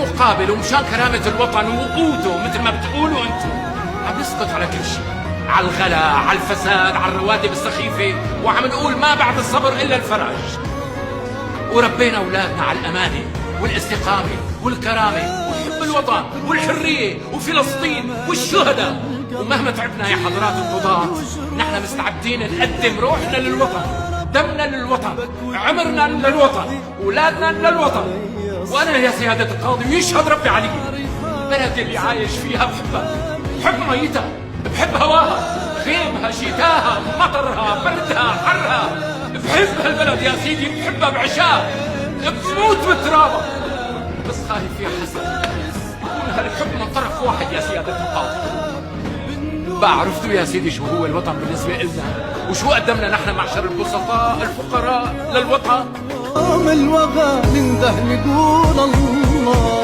بالمقابل ومشان كرامة الوطن ووقوده مثل ما بتقولوا انتم عم نسقط على كل شيء، على الغلا، على الفساد، على الرواتب السخيفة، وعم نقول ما بعد الصبر إلا الفرج. وربينا أولادنا على الأمانة والاستقامة والكرامة وحب الوطن والحرية وفلسطين والشهداء. ومهما تعبنا يا حضرات القضاة نحن مستعدين نقدم روحنا للوطن، دمنا للوطن، عمرنا للوطن، أولادنا للوطن. وأنا يا سيادة القاضي ويشهد ربي علي البلد اللي عايش فيها بحبها، بحب ميتها، بحب هواها، غيمها، شتاها، مطرها، بردها، حرها. بحب هالبلد يا سيدي، بحبها بعشاها، بموت بترابها. بس خايف يا حسن يكون هالحب من طرف واحد يا سيادة القاضي. بقى عرفتوا يا سيدي شو هو الوطن بالنسبة إلنا، وشو قدمنا نحن معشر البسطاء الفقراء للوطن. الوغى ننده نقول الله